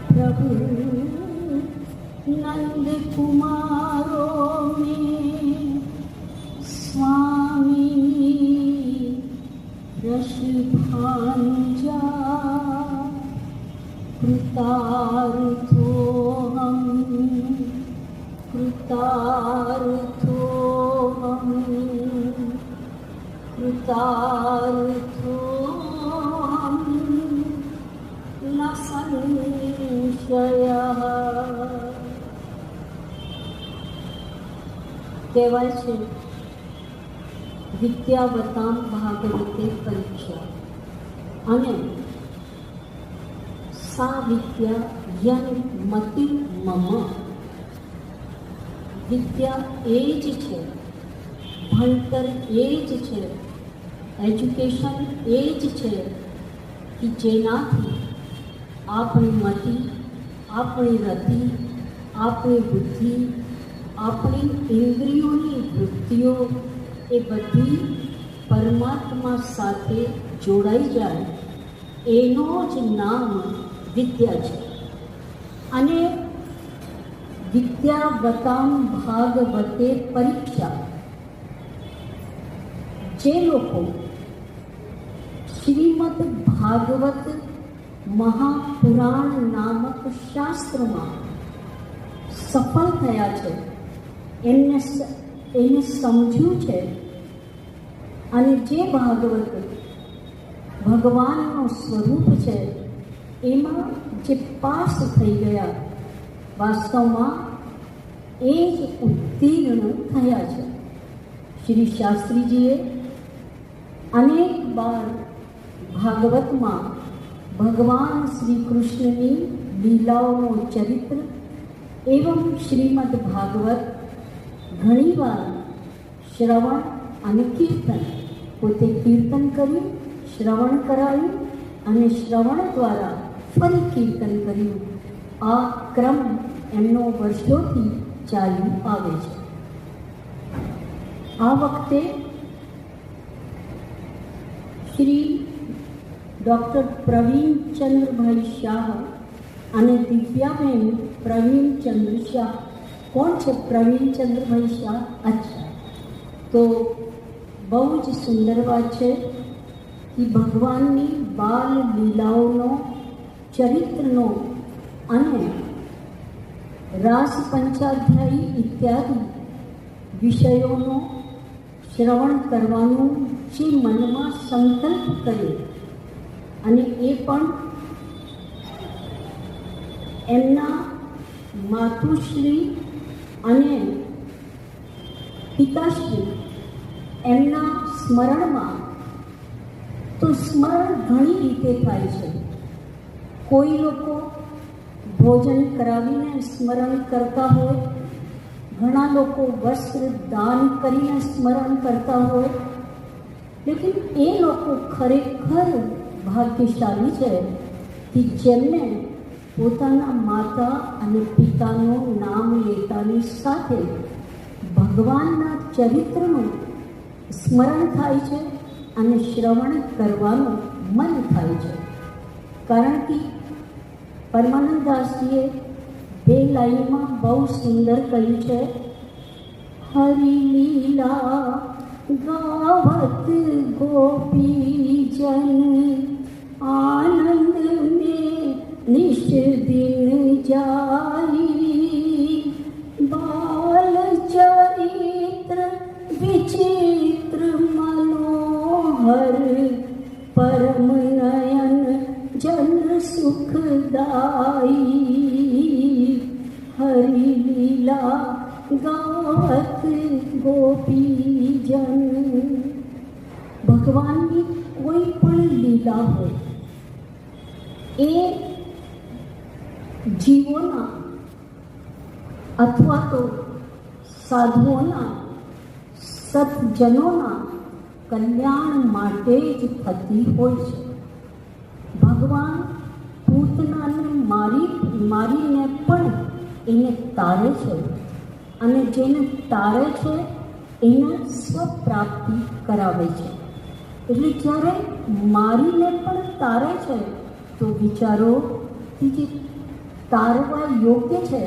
प्रभु नंद कुमारो में स्वामी रस भांजा कृतार्थो हम कृतार्थो हम कृतार्थो हम न संशयः। કહેવાય છે વિદ્યાવતામ ભાગવતે પરીક્ષા, અને સા વિદ્યા યન મતિ મમ. વિદ્યા એ જ છે, ભણતર એ જ છે, એજ્યુકેશન એ જ છે કે જેનાથી આપણી મતિ, આપણી રતિ, આપણી બુદ્ધિ, આપણી ઇન્દ્રિયોની વૃત્તિઓ એ બધી પરમાત્મા સાથે જોડાઈ જાય, એનો જ નામ વિદ્યા છે. અને વિદ્યાવતામ ભાગવતે પરીક્ષા, જે લોકો શ્રીમદ ભાગવત મહાપુરાણ નામક શાસ્ત્રમાં સફળ થયા છે, એને સમજ્યું છે, અને જે ભાગવત ભગવાનનું સ્વરૂપ છે એમાં જે પાસ થઈ ગયા, વાસ્તવમાં એ જ ઉત્તીર્ણ થયા છે. શ્રી શાસ્ત્રીજીએ અનેક વાર ભાગવતમાં ભગવાન શ્રી કૃષ્ણની લીલાઓનું ચરિત્ર એવં શ્રીમદ ભાગવત ઘણીવાર શ્રવણ અને કીર્તન, પોતે કીર્તન કર્યું, શ્રવણ કરાયું અને શ્રવણ દ્વારા ફરી કીર્તન કર્યું. આ ક્રમ એમનો વર્ષોથી ચાલ્યું આવે છે. આ વખતે શ્રી ડૉક્ટર પ્રવીણચંદ્રભાઈ શાહ અને દિવ્યાબેન પ્રવીણચંદ્ર શાહ. કોણ છે પ્રવીણચંદ્રભાઈ શાહ? અચ્છા, તો બહુ જ સુંદર વાત છે કે ભગવાનની બાલ લીલાઓનો, ચરિત્રનો અને રાસ પંચાધ્યાયી ઇત્યાદિ વિષયોનો શ્રવણ કરવાનું જે મનમાં સંકલ્પ કર્યો, અને એ પણ એમના માતુશ્રી અને પિતાશ્રી એમના સ્મરણમાં. તો સ્મરણ ઘણી રીતે થાય છે. કોઈ લોકો ભોજન કરાવીને સ્મરણ કરતા હોય, ઘણા લોકો વસ્ત્ર દાન કરીને સ્મરણ કરતા હોય, લેકિન એ લોકો ખરેખર ભાગ્યશાળી છે કે જેમને પોતાના માતા અને પિતાનું નામ લેતાની સાથે ભગવાનના ચરિત્રનું સ્મરણ થાય છે અને શ્રવણ કરવાનું મન થાય છે. કારણ કે પરમાનંદદાસજીએ બે લાઈનમાં બહુ સુંદર કહ્યું છે, હરિલીલા ગાવત ગોપીજન આનંદ में निश दिन जाई बाल चरित्र विचित्र मनोहर परम नयन जन सुखदाई हरि लीला गावत गोपीजन. ભગવાનની કોઈ પણ લીલા હોય એ જીવોના અથવા તો સાધુઓના, સત્જનોના કલ્યાણ માટે જ થતી હોય છે. ભગવાન પૂતનાને મારીને પણ એને તારે છે, અને જેને તારે છે એના સ્વપ્રાપ્તિ કરાવે છે. એટલે જ્યારે મારીને પણ તારે છે તો વિચારો કે જે તારવા યોગ્ય છે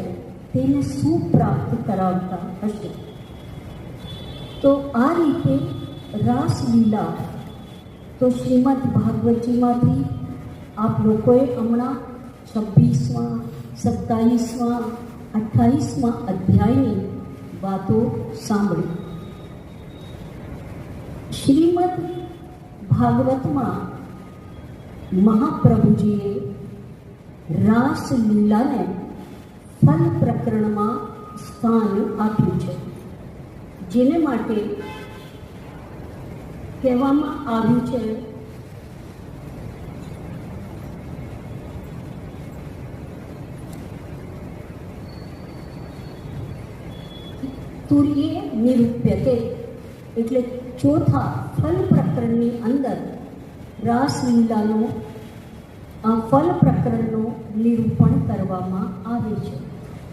તેને શું પ્રાપ્ત કરાવતા હશે. તો આ રીતે રાસલીલા તો શ્રીમદ ભાગવતજીમાંથી આપ લોકોએ હમણાં 26મા, 27મા, 28મા અધ્યાયની વાતો સાંભળી. શ્રીમદ ભાગવતમાં મહાપ્રભુજીએ રાસલીલાને ફલ પ્રકરણમાં સ્થાન આપ્યું છે, જેને માટે કહેવામાં આવ્યું છે તુર્યે નિરૂપ્યતે. એટલે ચોથા ફલ પ્રકરણની અંદર રાસલીલાનો આ ફલ પ્રકરણનું નિરૂપણ કરવામાં આવે છે.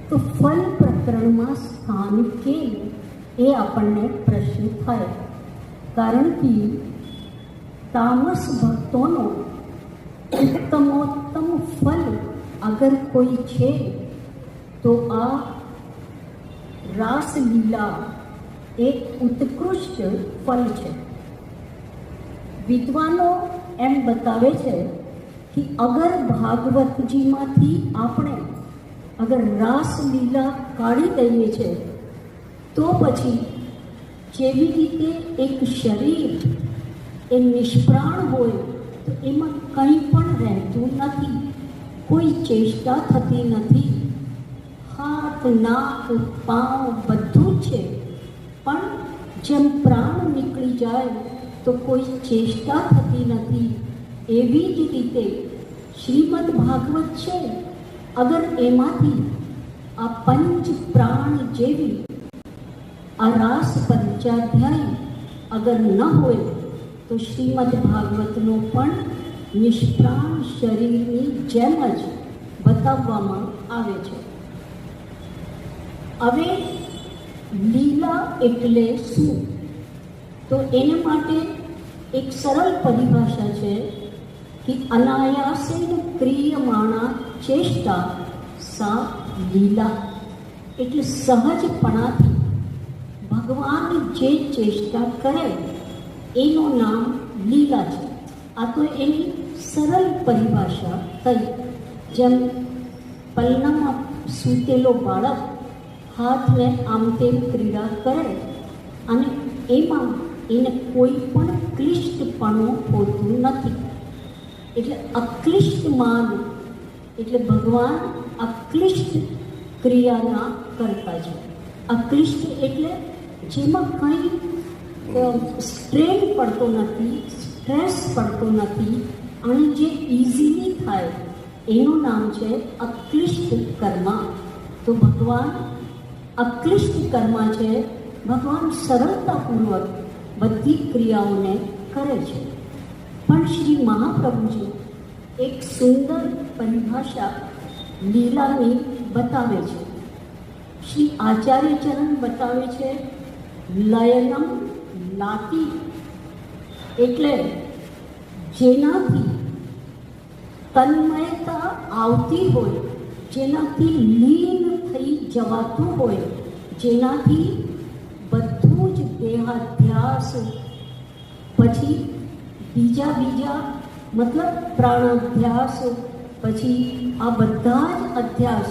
તો ફલ પ્રકરણમાં સ્થાન કેમ, એ આપણને પ્રશ્ન થાય. કારણ કે તામસ ભક્તોનો ઉત્તમોત્તમ ફલ અગર કોઈ છે તો આ રાસલીલા એક ઉત્કૃષ્ટ ફલ છે. વિદ્વાનો એમ બતાવે છે કે અગર ભાગવતજીમાંથી આપણે અગર રાસલીલા કાઢી દઈએ છે તો પછી જેવી રીતે એક શરીર એ નિષ્પ્રાણ હોય તો એમાં કંઈ પણ રહેતું નથી, કોઈ ચેષ્ટા થતી નથી. હાથ, નાક, પાંવ બધું જ છે, પણ જેમ પ્રાણ નીકળી જાય તો કોઈ ચેષ્ટા થતી નથી. એવી જ રીતે શ્રીમદ ભાગવત છે, અગર એમાંથી આ પંચ પ્રાણ જેવી આ રાસ પંચાધ્યાય અગર ન હોય તો શ્રીમદ ભાગવતનો પણ નિષ્પ્રાણ શરીરની જેમ જ બતાવવામાં આવે છે. હવે લીલા એટલે શું? તો એના માટે એક સરળ પરિભાષા છે કે અનાયાસેન ક્રિયમાણા ચેષ્ટા સા લીલા. એટલે સહજપણાથી ભગવાન જે ચેષ્ટા કરે એનું નામ લીલા છે. આ તો એની સરળ પરિભાષા થઈ. જેમ પલનામાં સૂતેલો બાળક હાથને આમ તેમ ક્રીડા કરે અને એમાં એને કોઈ પણ ક્લિષ્ટપણું હોતું નથી. એટલે અક્લિષ્ટ માન એટલે ભગવાન અક્લિષ્ટ ક્રિયાના કરતા છે. અક્લિષ્ટ એટલે જેમાં કંઈ સ્ટ્રેન પડતો નથી, સ્ટ્રેસ પડતો નથી અને જે ઇઝીલી થાય એનું નામ છે અક્લિષ્ટ કર્મા. તો ભગવાન અક્લિષ્ટ કર્મા છે. ભગવાન સરળતાપૂર્વક બધી ક્રિયાઓને કરે છે. પણ શ્રી મહાપ્રભુજી એક સુંદર પરિભાષા લીલાની બતાવે છે. શ્રી આચાર્યચરણ બતાવે છે લયનમ લાતી. એટલે જેનાથી તન્મયતા આવતી હોય, જેનાથી લીન થઈ જવાતું હોય, જેનાથી બધું જ દેહાધ્યાસ પછી બીજા મતલબ પ્રાણાધ્યાસ પછી આ બધા જ અધ્યાસ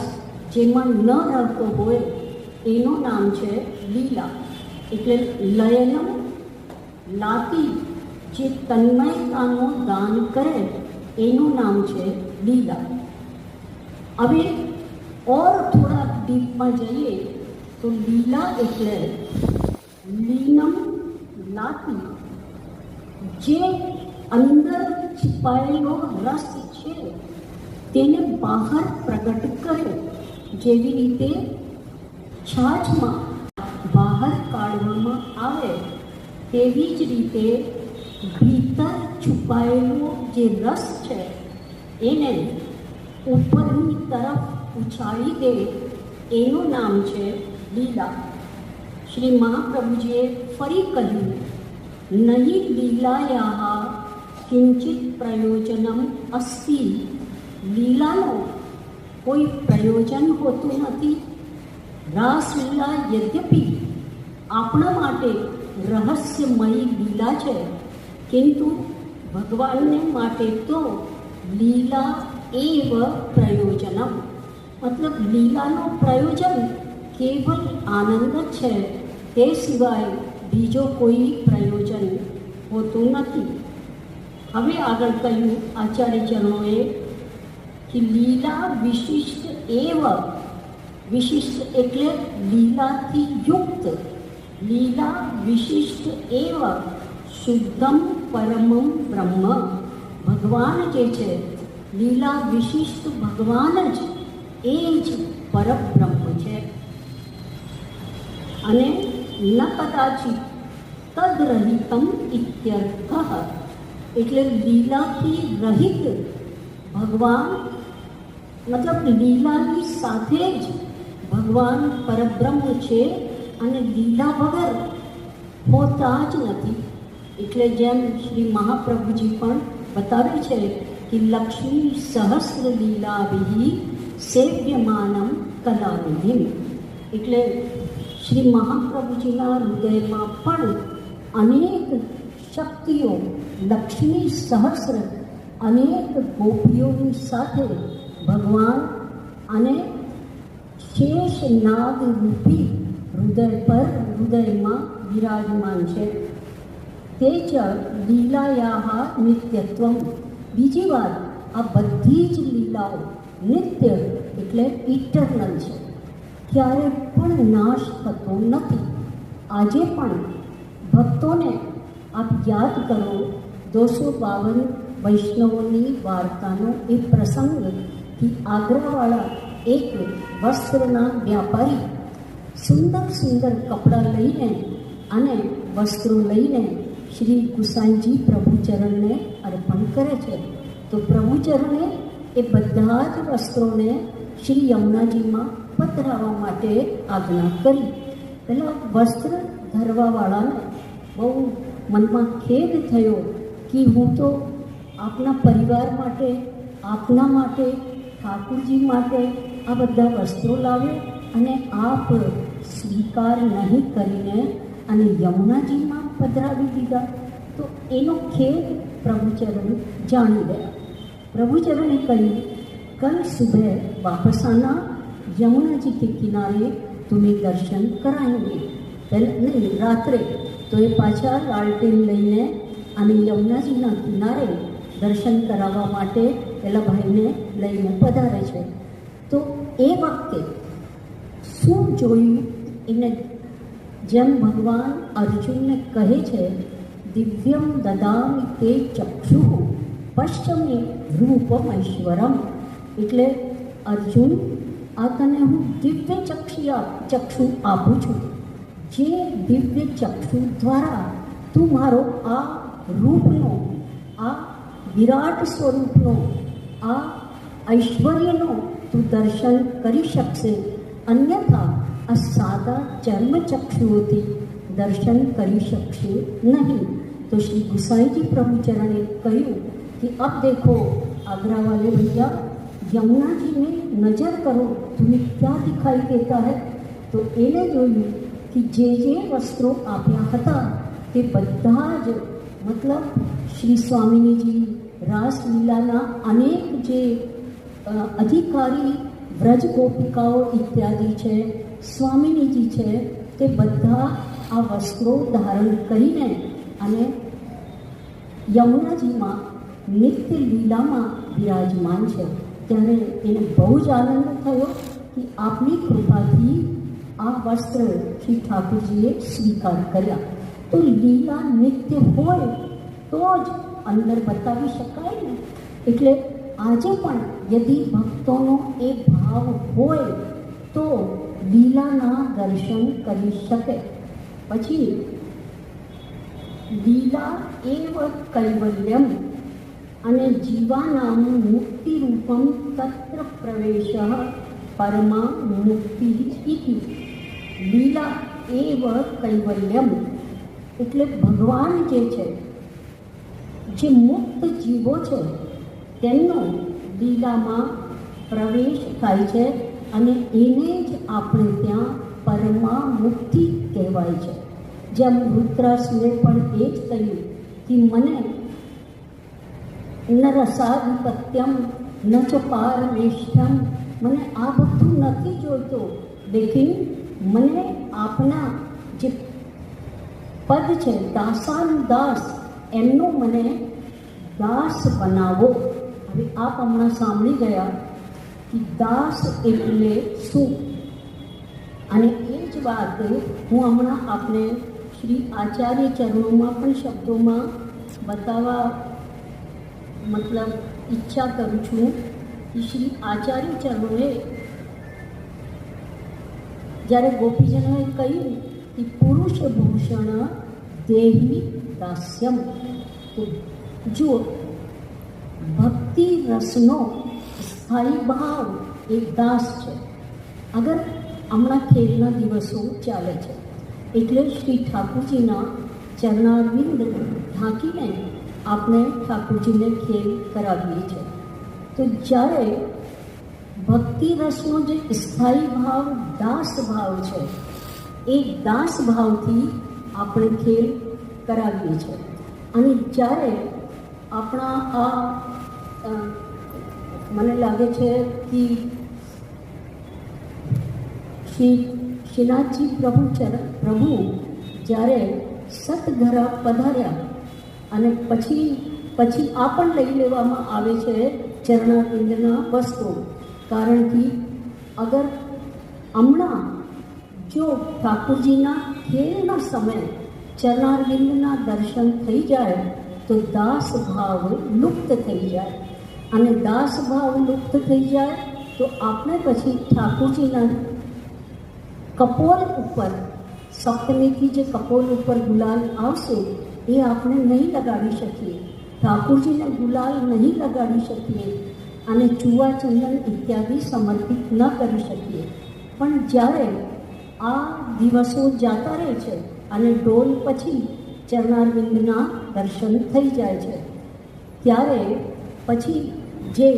જેમાં ન રહેતો હોય એનું નામ છે લીલા. એટલે લયનમ લાતી, જે તન્મયતાનું દાન કરે એનું નામ છે લીલા. હવે ઓર થોડા ડીપમાં જઈએ તો લીલા એટલે લીનમ લાતી, જે અંદર છુપાયેલો રસ છે તેને બહાર પ્રગટ કરે. જેવી રીતે છાછમાં બહાર કાઢવામાં આવે તેવી જ રીતે ભીતર છુપાયેલો જે રસ છે એને ઉપરની તરફ ઉછાળી દે એનું નામ છે લીલા. શ્રી મહાપ્રભુજીએ ફરી કહ્યું, નહીં લીલાયા કિંચિત પ્રયોજનમ અસ્તિ. લીલાનો કોઈ પ્રયોજન હોતું નથી. રાસલીલા યદ્યપિ આપણા માટે રહસ્યમયી લીલા છે, કિંતુ ભગવાનને માટે તો લીલા એવ પ્રયોજનમ. મતલબ લીલાનો પ્રયોજન કેવલ આનંદ છે, તે સિવાય બીજો કોઈ પ્રયોજન હોતું નથી. હવે આગળ કહ્યું આચાર્ય ચરણોએ કે લીલા વિશિષ્ટ એવ. વિશિષ્ટ એટલે લીલાથી યુક્ત. લીલા વિશિષ્ટ એવ શુદ્ધમ પરમમ બ્રહ્મ. ભગવાન જે છે, લીલા વિશિષ્ટ ભગવાન જ એ જ પરબ્રહ્મ છે. અને ન કદાચિત તદ્રહિતમ ઇત્યર્થઃ. એટલે લીલાથી રહિત ભગવાન, મતલબ લીલાની સાથે જ ભગવાન પરબ્રહ્મ છે અને લીલા વગર હોતા જ નથી. એટલે જેમ શ્રી મહાપ્રભુજી પણ બતાવે છે કે લક્ષ્મી સહસ્ર લીલાભિ સેવ્યમાનમ કલાનિધિ. એટલે શ્રી મહાપ્રભુજીના હૃદયમાં પણ અનેક શક્તિઓ, લક્ષ્મી સહસ્ર અનેક ગોપીઓની સાથે ભગવાન અને શેષ નાગ રૂપી હૃદય પર હૃદયમાં વિરાજમાન છે. તે જ લીલાયા નિત્યત્વમ. બીજી વાત, આ બધી જ લીલાઓ નિત્ય એટલે ઇટરનલ છે, ક્યારે પણ નાશ થતો નથી. આજે પણ ભક્તોને આપ યાદ કરો 252 વૈષ્ણવોની વાર્તાનો એ પ્રસંગ કે આગ્રાવાળા એક વસ્ત્રના વ્યાપારી સુંદર સુંદર કપડાં લઈને અને વસ્ત્રો લઈને શ્રી ગુસાઈજી પ્રભુચરણને અર્પણ કરે છે. તો પ્રભુચરણે એ બધા જ વસ્ત્રોને શ્રી યમુનાજીમાં પધરાવવા માટે આજ્ઞા કરી. પહેલાં વસ્ત્ર ધરવાવાળાને બહુ મનમાં ખેદ થયો કે હું તો આપના પરિવાર માટે, આપના માટે, ઠાકુરજી માટે આ બધા વસ્ત્રો લાવ્યો અને આપ સ્વીકાર નહીં કરીને અને યમુનાજીમાં પધરાવી દીધા. તો એનો ખેદ પ્રભુચરણ જાણી ગયા. प्रभुचरण कही कल सुबह वापस आना, यमुना जी के किनारे तुम्हें दर्शन कराएंगे. पहले नहीं रात्रे तो ये पाछा लालटेन लईने અને યમુનાજીના કિનારે દર્શન કરાવવા માટે પેલા ભાઈને લઈને પધારે છે. તો એ વખતે શું જોયું એને જેમ ભગવાન અર્જુનને કહે છે, દિવ્યમ દદામિ તે ચક્ષુ પશ્ચમે રૂપમૈશ્વરમ. એટલે અર્જુન, આ તને હું દિવ્ય ચક્ષુ આપું છું, જે દિવ્ય ચક્ષુ દ્વારા તું મારો આ રૂપનો, આ વિરાટ સ્વરૂપનો, આ ઐશ્વર્યનો તું દર્શન કરી શકશે. અન્યથા આ સાદા ચર્મચક્ષુઓથી દર્શન કરી શકશે નહીં. તો શ્રી गुसाई जी प्रभुचरण ने કહ્યું कि अब देखो आगरा वाले भैया, यमुना जी में नज़र करो, तुम्हें क्या दिखाई देता है. तो એને જોયું कि જે વસ્ત્રો આપ્યા હતા તે બધા જ મતલબ શ્રી સ્વામિનીજી રાસલીલાના અનેક જે અધિકારી વ્રજ ગોપિકાઓ ઇત્યાદિ છે, સ્વામિનીજી છે, તે બધા આ વસ્ત્રો ધારણ કરીને અને યમુનાજીમાં નિત્ય લીલામાં વિરાજમાન છે. ત્યારે એને બહુ જ આનંદ થયો કે આપની કૃપાથી આ વસ્ત્ર શ્રી ઠાકુરજીએ સ્વીકાર કર્યા. તો લીલા નિત્ય હોય તો જ અંદર બતાવી શકાય ને. એટલે આજે પણ યદિ ભક્તોનો એ ભાવ હોય તો લીલાના દર્શન કરી શકે. પછી લીલા એવ કૈવલ્યમ અને જીવાનામ મુક્તિ રૂપમ તત્ર પ્રવેશ પરમા મુક્તિ ઇતિ. લીલા એવ કૈવલ્યમ, એટલે ભગવાન જે છે, જે મુક્ત જીવો છે તેમનો લીલામાં પ્રવેશ થાય છે અને એને જ આપણે ત્યાં પરમા મુક્તિ કહેવાય છે. જેમ વૃત્રાસુરે પણ એ જ કહ્યું કે મને ન રસાધિપત્યમ ન ચ પારમેષ્ઠમ, મને આ બધું નથી જોઈતું, લેકિન મને આપના જે પદ છે દાસાનુદાસ, એમનો મને દાસ બનાવો. હવે આપ હમણાં સાંભળી ગયા કે દાસ એટલે શું, અને એ જ વાત હું હમણાં આપને શ્રી આચાર્ય ચરણોમાં પણ શબ્દોમાં બતાવવા મતલબ ઈચ્છા કરું છું કે શ્રી આચાર્ય ચરણોએ જ્યારે ગોપીજનોએ કહ્યું કે પુરુષ ભૂષણ દેહી દાસ્યમ, તો જુઓ ભક્તિ રસનો સ્થાયી ભાવ એ દાસ છે. અગર હમણાં ખેલના દિવસો ચાલે છે એટલે શ્રી ઠાકુરજીના ચરણારવિંદ ઢાંકીને આપણે ઠાકુરજીને ખેલ કરાવીએ છીએ. તો જ્યારે ભક્તિ રસનો જે સ્થાયી ભાવ દાસ ભાવ છે, એ દાસ ભાવથી આપણે ખેલ કરાવીએ છીએ. અને જ્યારે આપણા આ મને લાગે છે કે શ્રીનાથજી પ્રભુ જ્યારે સતઘરા પધાર્યા અને પછી આ પણ લઈ લેવામાં આવે છે ચરણારવિંદના વસ્ત્રો. કારણ કે અગર હમણાં જો ઠાકુરજીના ખેલના સમયે ચરણારવિંદના દર્શન થઈ જાય તો દાસ ભાવ લુપ્ત થઈ જાય, અને દાસ ભાવ લુપ્ત થઈ જાય તો આપણે પછી ઠાકુરજીના કપોલ ઉપર સપ્તમીથી જે કપોલ ઉપર ગુલાલ આવશે એ આપણે નહીં લગાડી શકીએ, ઠાકુરજીને ગુલાલ નહીં લગાડી શકીએ અને ચૂવા ચંદન ઇત્યાદિ સમર્પિત ન કરી શકીએ. પણ જ્યારે આ દિવસો જતા રહે છે અને ડોલ પછી ચરણારવિંદના દર્શન થઈ જાય છે, ત્યારે પછી જે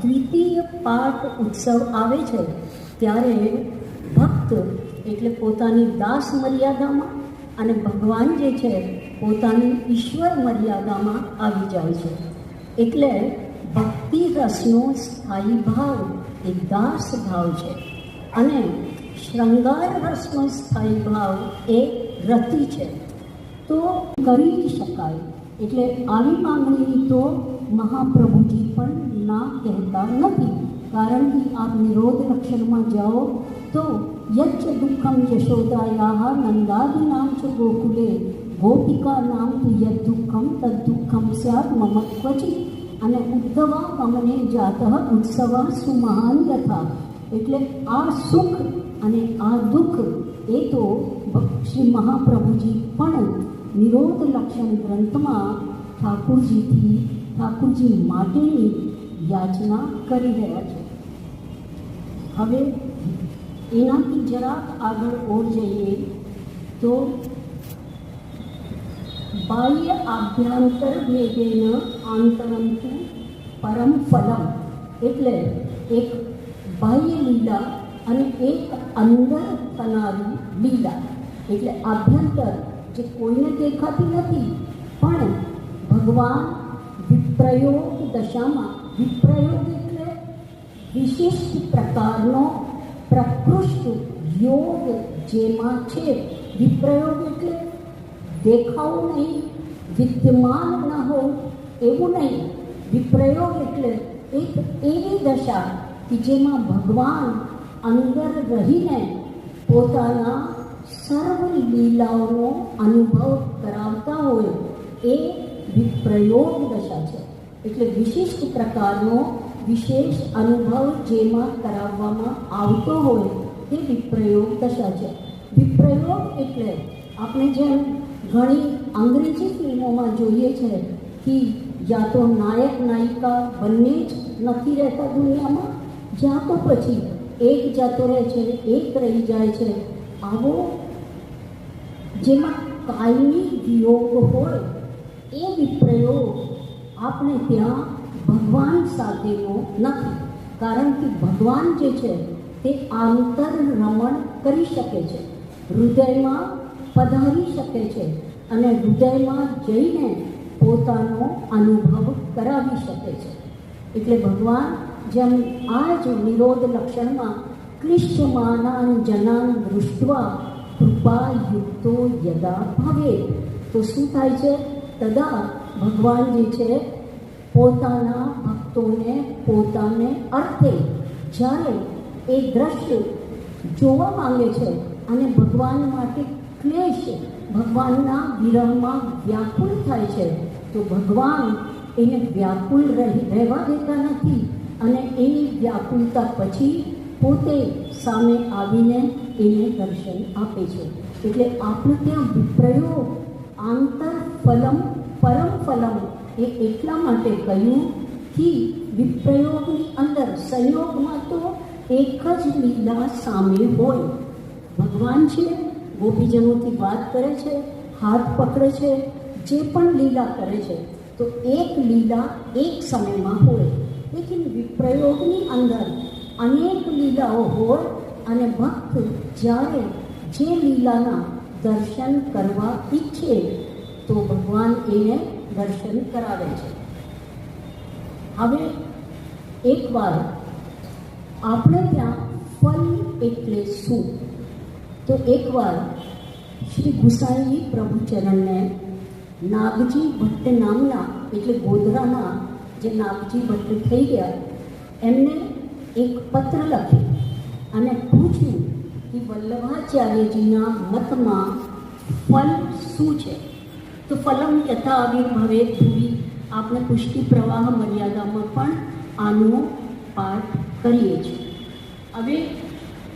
દ્વિતીય પાઠ ઉત્સવ આવે છે ત્યારે ભક્ત એટલે પોતાની દાસ મર્યાદામાં અને ભગવાન જે છે પોતાની ઈશ્વર મર્યાદામાં આવી જાય છે. એટલે ભક્તિ રસનો સ્થાયી ભાવ એ દાસ ભાવ છે, અને શૃંગાર રસનો સ્થાયી ભાવ એ રતિ છે. તો કરી શકાય, એટલે આવી માંગણીની તો મહાપ્રભુજી પણ ના કહેતા નથી. કારણ કે આપ નિરોધ લક્ષણમાં જાઓ તો યચ્ચ દુઃખમ યશોદાયાહ નંદાદીનામ ચ ગોકુલે ગોપિકા નામ તુ યદ દુઃખમ તદ દુઃખમ સ્યાત મમ ક્વચિત, અને ઉદ્ધવા મમને જાતઃ ઉત્સવ સુમહાન યથા. એટલે આ સુખ અને આ દુઃખ એ તો શ્રી મહાપ્રભુજી પણ નિરોધ લક્ષણ ગ્રંથમાં ઠાકુરજી માટેની યાચના કરી રહ્યા છે. હવે એનાથી જરાક આગળ ઓર જઈએ તો બાહ્ય આભ્યંતર ભેદેન આંતરંતુ પરમ ફલમ, એટલે એક બાહ્ય લીલા અને એક અંદર થનારી લીલા. એટલે આભ્યંતર જે કોઈને દેખાતી નથી, પણ ભગવાન વિપ્રયોગ દશામાં, વિપ્રયોગ એટલે વિશિષ્ટ પ્રકારનો પ્રકૃષ્ટ યોગ જેમાં છે. વિપ્રયોગ એટલે દેખાવું નહીં, વિદ્યમાન ન હોવું એવું નહીં. વિપ્રયોગ એટલે એક એવી દશા કે જેમાં ભગવાન અંદર રહીને પોતાના સર્વ લીલાઓનો અનુભવ કરાવતા હોય એ વિપ્રયોગ દશા છે. એટલે વિશિષ્ટ પ્રકારનો વિશેષ અનુભવ જેમાં કરાવવામાં આવતો હોય તે વિપ્રયોગ દશા છે. વિપ્રયોગ એટલે આપણે જેમ ઘણી અંગ્રેજી ફિલ્મોમાં જોઈએ છે કે યા તો નાયક નાયિકા બંને જ નથી રહેતા દુનિયામાં, જ્યાં તો પછી એક જતો રહે છે, એક રહી જાય છે, આવો જેમાં કાયમી વિયોગ હોય એ વિપ્રયોગ આપણે ત્યાં ભગવાન સાથેનો નથી. કારણ કે ભગવાન જે છે તે આંતરરમણ કરી શકે છે, હૃદયમાં પધારી શકે છે અને હૃદયમાં જઈને પોતાનો અનુભવ કરાવી શકે છે. એટલે ભગવાન જેમ આ જ નિરોધ લક્ષણમાં ક્લિશ્યમાનાન જનાન દૃષ્ટવા કૃપાયુક્તો યદા ભવે, તો શું થાય છે? તદા ભગવાન જે છે પોતાના ભક્તોને પોતાને અર્થે જ્યારે એ દ્રશ્ય જોવા માંગે છે અને ભગવાન માટે ક્લેશ, ભગવાનના વિરહમાં વ્યાકુળ થાય છે, તો ભગવાન એને વ્યાકુળ રહેવા દેતા નથી અને એની વ્યાકુળતા પછી પોતે સામે આવીને એને દર્શન આપે છે. એટલે આપણે ત્યાં વિપ્રયોગ આંતર ફલમ પરમ ફલમ એ એટલા માટે કહ્યું કે વિપ્રયોગની અંદર સંયોગમાં તો એક જ લીલા સામે હોય. ભગવાન છે, ગોપીજનોથી વાત કરે છે, હાથ પકડે છે, જે પણ લીલા કરે છે તો એક લીલા એક સમયમાં હોય. લેકિન વિપ્રયોગની અંદર અનેક લીલાઓ હોય અને ભક્ત જ્યારે જે લીલાના દર્શન કરવા ઈચ્છે તો ભગવાન એને દર્શન કરાવે છે. હવે એકવાર આપણે ત્યાં ફલ એટલે શું? તો એકવાર શ્રી ગુસાઈજી પ્રભુચરણને નાગજી ભટ્ટ નામના, એટલે ગોધરાના જે નાગજી ભટ્ટ થઈ ગયા, એમને એક પત્ર લખ્યો અને પૂછ્યું કે વલ્લભાચાર્યજીના મતમાં ફલ શું છે? તો ફલમ યથા આવિર્ભવે ધ્રુવી, આપણે પુષ્ટિ પ્રવાહ મર્યાદામાં પણ આનો પાઠ કરીએ છીએ. હવે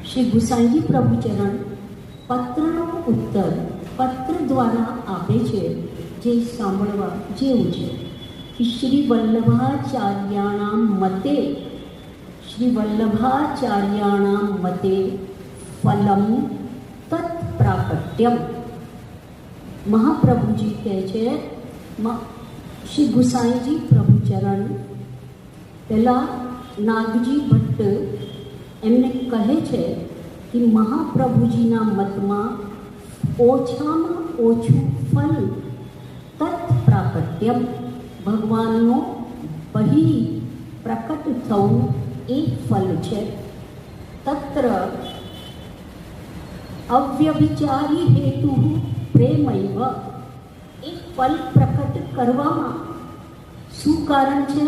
શ્રી ગુસાઈજી પ્રભુચરણ પત્રનો ઉત્તર પત્ર દ્વારા આપે છે, જે સાંભળવા જેવું છે કે શ્રી વલ્લભાચાર્યાણામ મતે, શ્રી વલ્લભાચાર્યાણામ મતે ફલમ તત્પ્રાકટ્યમ. મહાપ્રભુજી કહે છે, શ્રી ગુસાઈજી પ્રભુચરણ પહેલાં નાગજી ભટ્ટ એમને કહે છે કે મહાપ્રભુજીના મતમાં ઓછામાં ઓછું ફલ તત્પ્રાકટ્યમ, ભગવાનનો બહિ પ્રકટ થવું એ ફલ છે. તત્ર અવ્યભિચારી હેતુ પ્રેમૈવ, એ ફલ પ્રકટ કરવામાં શું કારણ છે?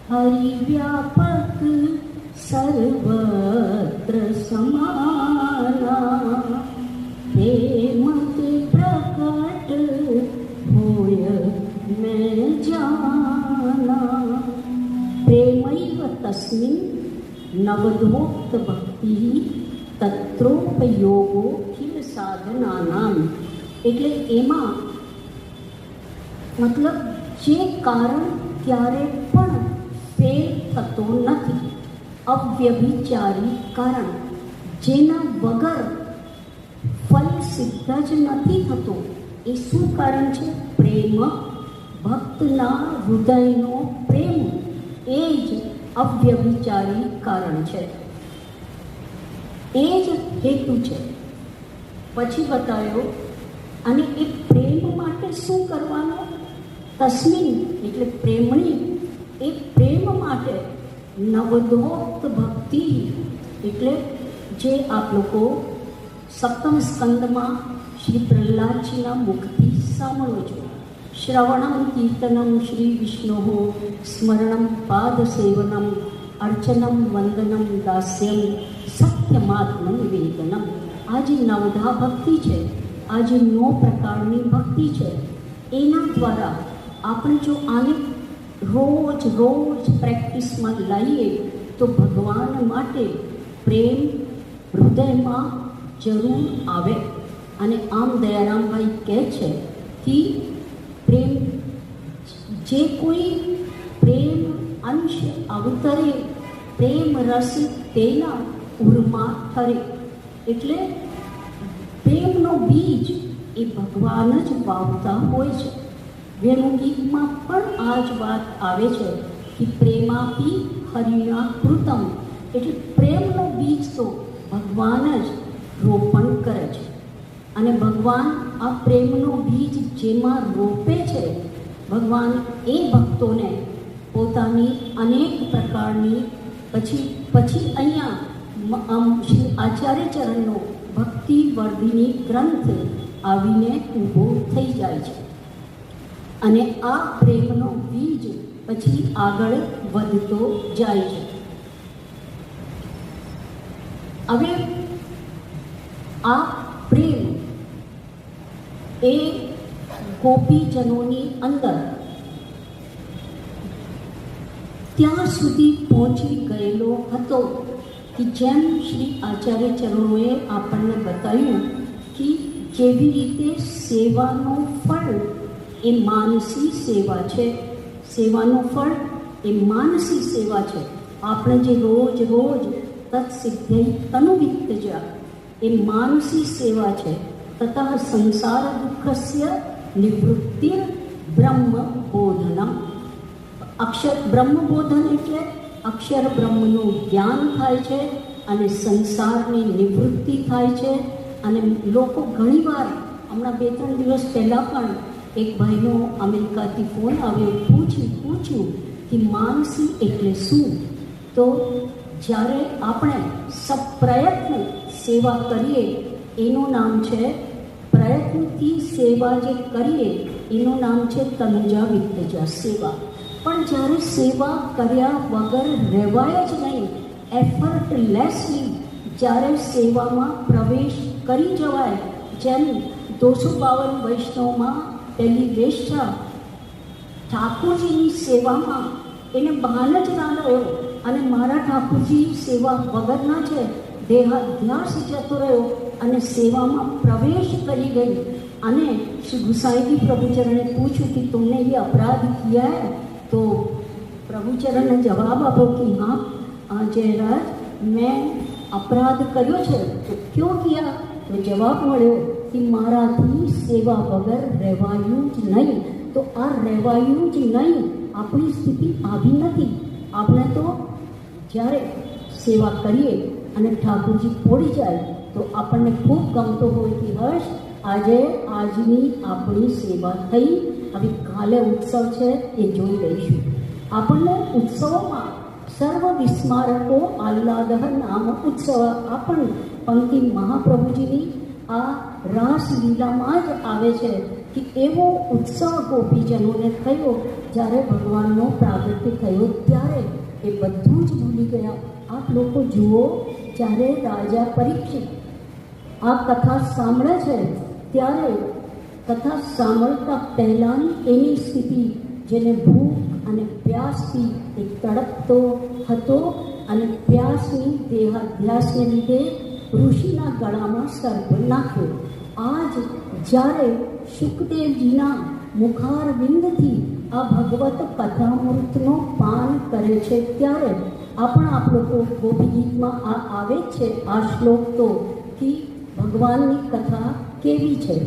હરિવ્યાપક સર્વત્ર સમાના, પ્રેમથી પ્રકટ હોય મેં જાના. પ્રેમૈવ તસ્મિન નવધોક્ત ભક્તિ તત્રોપયોગો ખિલ સાધનાનામ. એટલે એમાં મતલબ જે કારણ ક્યારે પણ ફેલ થતો નથી, અવ્યભિચારી કારણ, જેના વગર ફલ સિદ્ધ જ નથી થતો. એ શું કારણ છે? પ્રેમ, ભક્તના હૃદયનો પ્રેમ, એ જ અવ્યભિચારી કારણ છે, એ જ હેતુ છે. પછી બતાવ્યો, અને એ પ્રેમ માટે શું કરવાનું? તસ્મિન એટલે પ્રેમણી, એ પ્રેમ માટે નવધોક્ત ભક્તિ, એટલે જે આપ લોકો સપ્તમ સ્કંદમાં શ્રી પ્રહલાદજીના મુખથી સાંભળો છો, શ્રવણમ કીર્તનમ શ્રી વિષ્ણુ સ્મરણમ પાદ સેવનમ અર્ચનમ વંદનમ દાસ્યમ સત્યમાત્મ નિવેદનમ. આ જે નવધા ભક્તિ છે, આ જે 9 પ્રકારની ભક્તિ છે, એના દ્વારા આપણે જો આને રોજ રોજ પ્રેક્ટિસમાં લાવીએ તો ભગવાન માટે પ્રેમ હૃદયમાં જરૂર આવે. અને આમ દયારામભાઈ કહે છે કે પ્રેમ, જે કોઈ પ્રેમ અંશ અવતરે પ્રેમ રસ તેના ઉર્મા ઠરે. એટલે પ્રેમનો બીજ એ ભગવાન જ વાવતા હોય છે. વેણુ ગીતમાં પણ આ જ વાત આવે છે કે પ્રેમાપી હરિણા કૃતમ, એટલે પ્રેમનો બીજ તો ભગવાન જ રોપણ કરે છે. અને ભગવાન આ પ્રેમનો બીજ જેમાં રોપે છે, ભગવાન એ ભક્તોને પોતાની અનેક પ્રકારની પછી અહીંયા શ્રી આચાર્ય ચરણનો ભક્તિ વર્ધિની ગ્રંથ આવીને ઊભો થઈ જાય છે. અને આ પ્રેમનો બીજ પછી આગળ વધતો જાય છે. હવે આ પ્રેમ એ ગોપીજનોની અંદર ત્યાં સુધી પહોંચી ગયેલો હતો કે જેમ શ્રી આચાર્ય ચરણોએ આપણને બતાવ્યું કે કેવી રીતે સેવાનું ફળ એ માનસી સેવા છે. સેવાનું ફળ એ માનસી સેવા છે. આપણે જે રોજ તત્સિદ્ધૈ તનુવિત્તજા એ માનસી સેવા છે. તથા સંસાર દુઃખસ્ય નિવૃત્તિર બ્રહ્મબોધનમ. બ્રહ્મબોધન એટલે અક્ષર બ્રહ્મનું જ્ઞાન થાય છે અને સંસારની નિવૃત્તિ થાય છે. અને લોકો ઘણીવાર, હમણાં 2-3 દિવસ પહેલાં પણ એક ભાઈનો અમેરિકાથી ફોન આવ્યો, પૂછ્યું કે માનસી એટલે શું? તો જ્યારે આપણે સપ્રયત્ન સેવા કરીએ એનું નામ છે, પ્રયત્નથી સેવા જે કરીએ એનું નામ છે તનુજા વિત્તજા સેવા. પણ જ્યારે સેવા કર્યા વગર રહેવાય જ નહીં, એફર્ટલેસલી જ્યારે સેવામાં પ્રવેશ કરી જવાય, જેમ 252 વૈષ્ણવમાં પહેલી વેશ્યા ઠાકોરજીની સેવામાં એને ભાન જ ના રહ્યો અને મારા ઠાકોરજી સેવા વગરના છે, દેહાધ્યાસ જતો રહ્યો અને સેવામાં પ્રવેશ કરી ગઈ. અને શ્રી ગુસાઈજી પ્રભુચરણે પૂછ્યું કે તુમને એ અપરાધ કિયા હૈ? તો પ્રભુચરણને જવાબ આપ્યો કે હા જયરાજ, મેં અપરાધ કર્યો છે. તો ક્યો કિયા? તો જવાબ મળ્યો કે મારાથી સેવા વગર રહેવાયું જ નહીં. તો આ રહેવાયું જ નહીં, આપણી સ્થિતિ આવી નથી. આપણે તો જ્યારે સેવા કરીએ અને ઠાકોરજી પોડી જાય તો આપણને ખૂબ ગમતો હોય કે હર્ષ, આજની આપણી સેવા થઈ, હવે કાલે ઉત્સવ છે એ જોઈ લઈશું. આપણને ઉત્સવોમાં સર્વ વિસ્મારકો આહ્લાદઃ નામ ઉત્સવ, આપણ પંક્તિ મહાપ્રભુજીની આ રાસલીલામાં જ આવે છે કે એવો ઉત્સવ ગોપીજનોને થયો જ્યારે ભગવાનનો પ્રાગટ્ય થયો, ત્યારે એ બધું જ ભૂલી ગયા. આપ લોકો જુઓ, જ્યારે રાજા પરીક્ષિત આ કથા સાંભળે છે ત્યારે કથા સાંભળતા પહેલાંની એની સ્થિતિ, જેને ભૂખ અને પ્યાસથી એ તડપતો હતો અને પ્યાસની દેહાધ્યાસને લીધે ઋષિના ગળામાં સર્પ નાખ્યો. આજ જ્યારે શુકદેવજીના મુખારવિંદથી આ ભગવત કથામૃતનો પાન કરે છે, ત્યારે આપ લોકો ગોપી ગીતમાં આ આવે છે આ શ્લોક તો કે ભગવાનની કથા કેવી છે?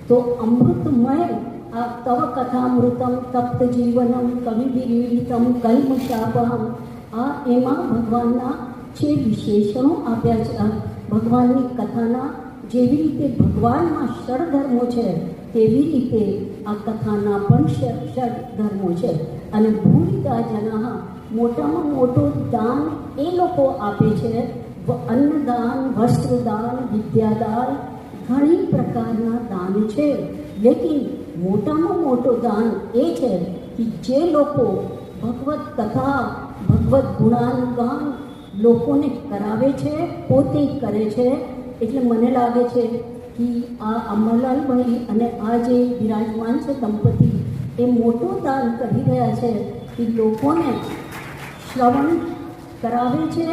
તો અમૃતમય આ તવ કથામૃતમ તપ્ત જીવનમ કવિવિરીડિતમ કલ્મષાપહમ, આ એમાં ભગવાનના જે વિશેષણો આપ્યા છે, ભગવાનની કથાના જેવી રીતે ભગવાનમાં ષડધર્મો છે તેવી રીતે આ કથાના પણ ષડધર્મો છે. અને ભૂરિતા જના, મોટામાં મોટું દાન એ લોકો આપે છે, અન્નદાન, વસ્ત્રદાન, વિદ્યાદાન, ઘણી પ્રકારના દાન છે. લેકિન મોટામાં મોટું દાન એ છે કે જે લોકો ભગવત કથા, ભગવત ગુણાનુગાન લોકોને કરાવે છે, પોતે કરે છે. એટલે મને લાગે છે કે આ અમરલાલભાઈ અને આ જે બિરાજમાન છે દંપતી, એ મોટું દાન કરી રહ્યા છે કે લોકોને શ્રવણ કરાવે છે,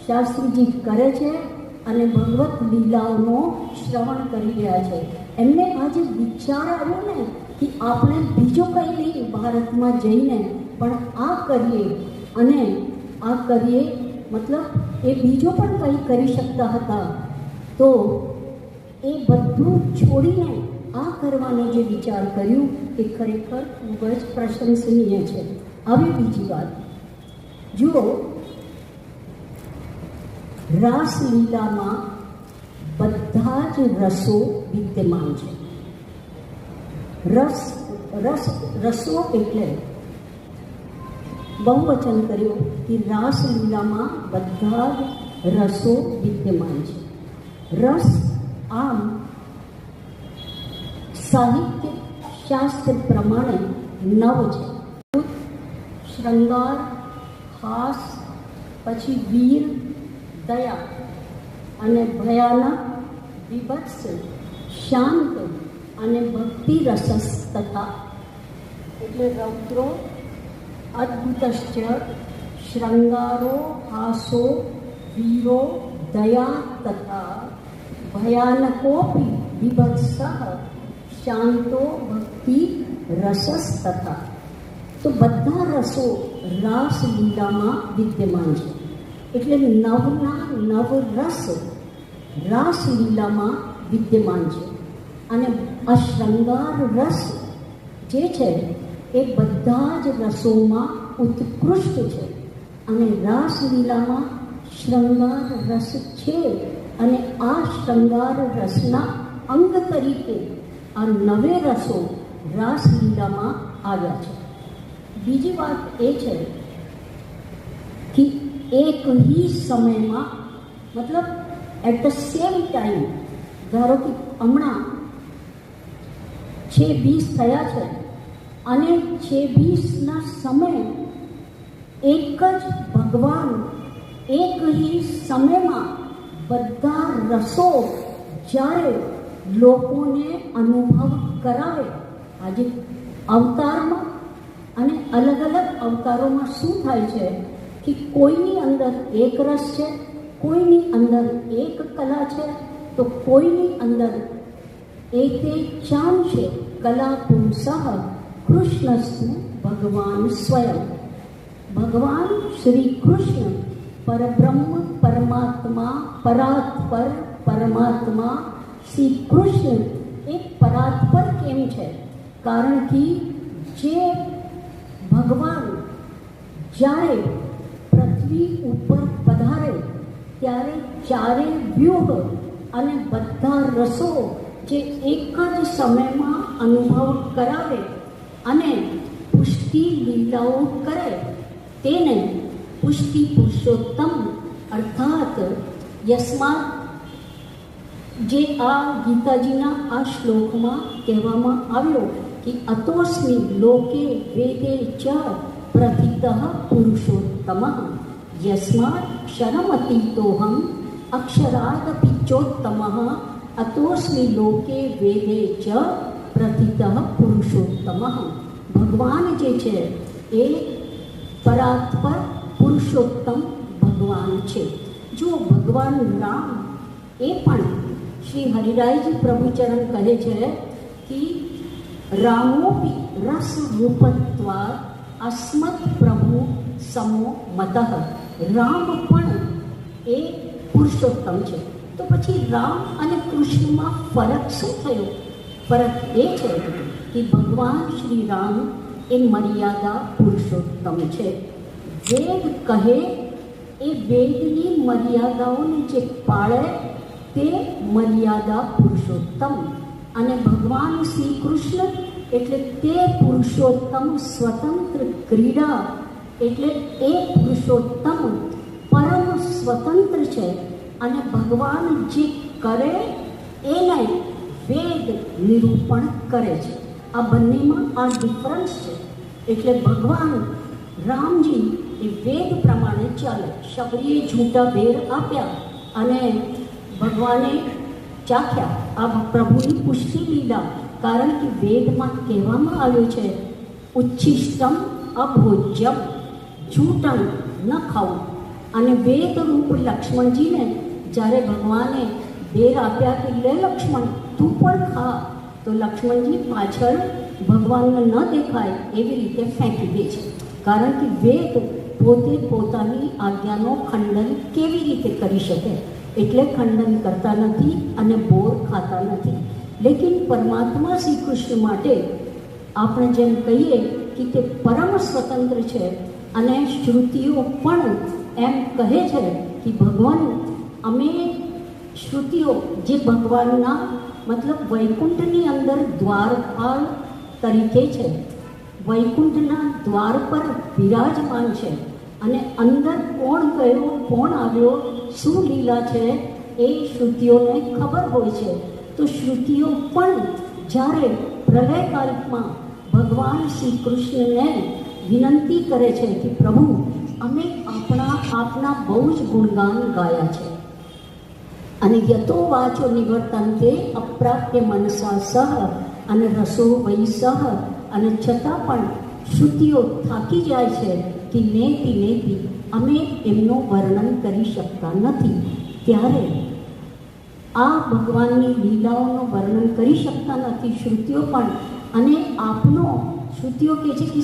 શાસ્ત્રીજી કરે છે અને ભગવત લીલાઓનો શ્રવણ કરી રહ્યા છે. એમને આજે વિચાર આવ્યો ને કે આપણે બીજો કંઈ નહીં ભારતમાં જઈને પણ આ કરીએ, અને આ કરીએ મતલબ એ બીજો પણ કંઈ કરી શકતા હતા. તો એ બધું છોડીને આ કરવાનો જે વિચાર કર્યું એ ખરેખર ખૂબ જ પ્રશંસનીય છે. હવે બીજી વાત જુઓ, રાસલીલામાં બધા જ રસો વિદ્યમાન છે. રસો એટલે બહુવચન કર્યું કે રાસલીલામાં બધા જ રસો વિદ્યમાન છે. રસ આમ સાહિત્ય શાસ્ત્ર પ્રમાણે 9 છે. શૃંગાર, હાસ, પછી વીર, દયા અને ભયાનક, વિભત્સ, શાંત અને ભક્તિ રસસ તથા એટલે રૌદ્રો, અદ્ભુતશ્ચ, શૃંગારો, હાસો, વીરો, દયા તથા ભયાનકોપી વિભત્સઃ શાંતો ભક્તિ રસસ તથા. તો બધા રસો રાસલીલામાં વિદ્યમાન છે. એટલે 9 રસ રાસલીલામાં વિદ્યમાન છે. અને આ શૃંગાર રસ જે છે એ બધા જ રસોમાં ઉત્કૃષ્ટ છે. અને રાસલીલામાં શૃંગાર રસ છે. અને આ શૃંગાર રસના અંગ તરીકે આ 9 રસો રાસલીલામાં આવ્યા છે. બીજી વાત એ છે કે એક ही સમયમાં, મતલબ એટ ધ સેમ ટાઈમ, ધારો કે હમણાં 6:20 થયા છે અને 6:20ના સમયે એક જ ભગવાન એક ही સમયમાં બધા રસો જ્યારે લોકોને અનુભવ કરાવે. આજે અવતારમાં અને અલગ અલગ અવતારોમાં શું થાય છે કે કોઈની અંદર એક રસ છે, કોઈની અંદર એક કલા છે, તો કોઈની અંદર એતે ચાંશે કલા પુંસઃ કૃષ્ણસ્તુ ભગવાન સ્વયં. ભગવાન શ્રી કૃષ્ણ પરબ્રહ્મ પરમાત્મા પરાત્પર પરમાત્મા શ્રી કૃષ્ણ એ પરાત્પર કેમ છે? કારણ કે જે ભગવાન જ્યારે પૃથ્વી ઉપર પધારે ત્યારે ચારે વ્યૂહ અને બધા રસો જે એક જ સમયમાં અનુભવ કરાવે અને પુષ્ટિ લીલાઓ કરે તેને પુષ્ટિ પુરુષોત્તમ અર્થાત યસ્માત જે આ ગીતાજીના આ શ્લોકમાં કહેવામાં આવ્યો કે અતોસ્મિ લોકે વેદે ચ પ્રથિતઃ પુરુષોત્તમ યસ્માત ક્ષરમતીતોહમ અક્ષરાદપી ચોત્તમ અતોસ્મિ લોકે વેદે ચ પ્રથિતઃ પુરુષોત્તમ. ભગવાન જે છે એ પરાત્પર પુરુષોત્તમ ભગવાન છે. જો ભગવાન રામ એ પણ શ્રી હરિરાયજી પ્રભુચરણ કહે છે કે રામોપી રસ રૂપત્વા અસ્મત પ્રભુ સમો મતઃ. રામ પણ એ પુરુષોત્તમ છે. તો પછી રામ અને કૃષ્ણમાં ફરક શું થયો? ફરક એ છે કે ભગવાન શ્રી રામ એ મર્યાદા પુરુષોત્તમ છે. વેદ કહે એ વેદની મર્યાદાઓને જે પાળે તે મર્યાદા પુરુષોત્તમ. અને ભગવાન શ્રી કૃષ્ણ એટલે તે પુરુષોત્તમ સ્વતંત્ર ક્રીડા એટલે એ પુરુષોત્તમ પરમ સ્વતંત્ર છે. અને ભગવાન જે કરે એને વેદ નિરૂપણ કરે છે. આ બંનેમાં આ ડિફરન્સ છે. એટલે ભગવાન રામજી એ વેદ પ્રમાણે ચાલે. શબરીએ ઝૂંટા બેર આપ્યા અને ભગવાને ચાખ્યા આ પ્રભુની પુષ્ટિ લીલા. કારણ કે વેદમાં કહેવામાં આવ્યું છે ઉચ્છિષ્ટમ અભોજ્યમ, ઝૂંટણ ન ખાવું. અને વેદરૂપ લક્ષ્મણજીને જ્યારે ભગવાને બેર આપ્યા કે લે લક્ષ્મણ તું પણ ખા, તો લક્ષ્મણજી પાછળ ભગવાનને ન દેખાય એવી રીતે ફેંકી દે છે. કારણ કે વેદ પોતે પોતાની આજ્ઞાનો ખંડન કેવી રીતે કરી શકે? એટલે ખંડન કરતા નથી અને બોર ખાતા નથી. લેકિન પરમાત્મા શ્રી કૃષ્ણ માટે આપણે જેમ કહીએ કે તે પરમ સ્વતંત્ર છે અને શ્રુતિઓ પણ એમ કહે છે કે ભગવાન અમે શ્રુતિઓ જે ભગવાનના મતલબ વૈકુંઠની અંદર દ્વારપાલ તરીકે છે, વૈકુંઠના દ્વાર પર બિરાજમાન છે અને અંદર કોણ ગયો કોણ આવ્યો શું લીલા છે એ શ્રુતિઓને ખબર હોય છે. તો શ્રુતિઓ પણ જ્યારે પ્રલયકાલિકમાં ભગવાન શ્રી કૃષ્ણને વિનંતી કરે છે કે પ્રભુ અમે આપના બહુ જ ગુણગાન ગાયા છે અને યતો વાચો નિવર્તન્તે અપ્રાપ્ય મનસા સહ અને રસો વૈ સહ, અને છતાં પણ શ્રુતિઓ થાકી જાય છે કે નેતિ અમે એમનું વર્ણન કરી શકતા નથી. ત્યારે આ ભગવાનની લીલાઓનું વર્ણન કરી શકતા નથી શ્રુતિઓ પણ. અને આપનો શ્રુતિઓ કહે છે કે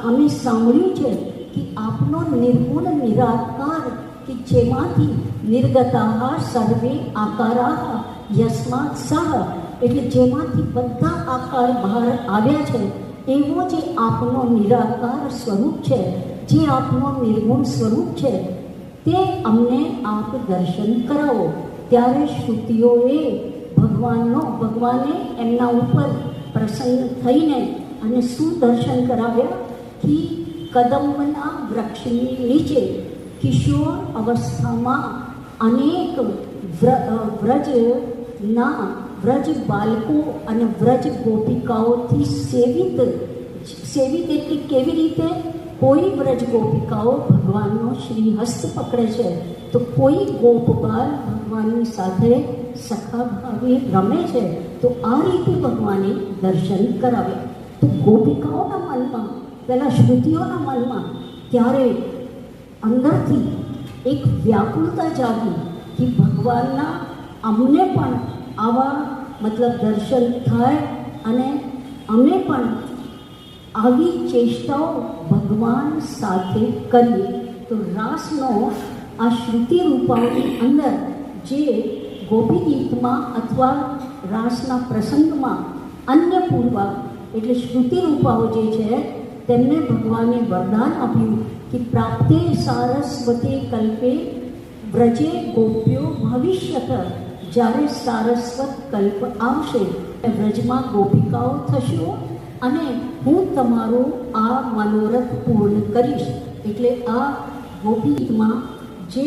અમે સાંભળ્યું છે કે આપનો નિર્ગુણ નિરાકાર કે જેમાંથી નિર્ગતા સર્વે આકારા યસ્માત સહ, એટલે જેમાંથી બધા આકાર બહાર આવ્યા છે એવો જે આપનો નિરાકાર સ્વરૂપ છે, જે આપનો નિર્ગુણ સ્વરૂપ છે તે અમને આપ દર્શન કરાવો. ત્યારે શ્રુતિઓએ ભગવાને એમના ઉપર પ્રસન્ન થઈને અને શું દર્શન કરાવ્યા કે કદંબના વૃક્ષની નીચે કિશોર અવસ્થામાં અનેક વ્રજ બાળકો અને વ્રજ ગોપિકાઓથી સેવિત એટલે કેવી રીતે? કોઈ વ્રજ ગોપિકાઓ ભગવાનનો શ્રી હસ્ત પકડે છે તો કોઈ ગોપબાલ ભગવાનની સાથે સખા ભાવે રમે છે. તો આ રીતે ભગવાને દર્શન કરાવ્યા. તો ગોપિકાઓના મનમાં, પહેલાં શ્રુતિઓના મનમાં ત્યારે અંદરથી એક વ્યાકુળતા જાગી કે ભગવાનના અમને પણ આવા મતલબ દર્શન થાય અને અમે પણ આવી ચેષ્ટાઓ ભગવાન સાથે કરીએ. તો રાસનો આ શ્રુતિ રૂપાઓની અંદર જે ગોપી ગીતમાં અથવા રાસના પ્રસંગમાં અન્ય પૂર્વા એટલે શ્રુતિ રૂપાઓ જે છે તેમને ભગવાને વરદાન આપ્યું કે પ્રાપ્તે સારસ્વતે કલ્પે વ્રજે ગોપ્યો ભવિષ્યત. જ્યારે સારસ્વત કલ્પ આવશે વ્રજમાં ગોપિકાઓ થશો અને હું તમારું આ મનોરથ પૂર્ણ કરીશ. એટલે આ ગોપીમાં જે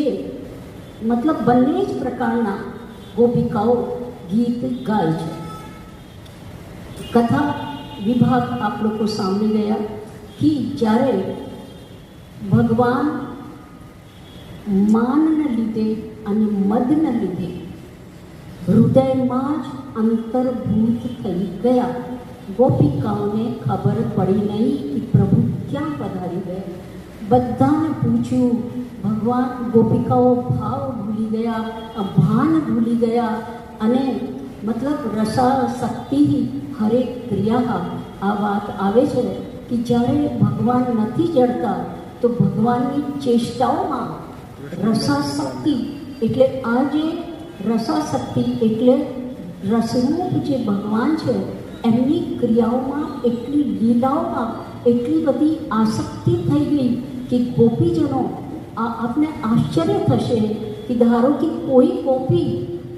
મતલબ બંને જ પ્રકારના ગોપિકાઓ ગીત ગાય છે. કથા વિભાગ આપ લોકો સાંભળી ગયા કે જ્યારે ભગવાન માનને લીધે અને મદને લીધે હૃદયમાં જ અંતર્ભૂત થઈ ગયા. ગોપિકાઓને ખબર પડી નહીં કે પ્રભુ ક્યાં પધારી ગયા. બધાને પૂછ્યું, ભગવાન ગોપિકાઓ ભાવ ભૂલી ગયા, ભાન ભૂલી ગયા અને મતલબ રસાશક્તિ હરેક ક્રિયા. આ વાત આવે છે કે જ્યારે ભગવાન નથી જડતા તો ભગવાનની ચેષ્ટાઓમાં રસાશક્તિ એટલે આ જે રસાશક્તિ એટલે રસરૂપ જે ભગવાન છે એમની ક્રિયાઓમાં એટલી લીલાઓમાં એટલી બધી આસક્તિ થઈ ગઈ કે ગોપીજનો આપને આશ્ચર્ય થશે કે ધારો કે કોઈ ગોપી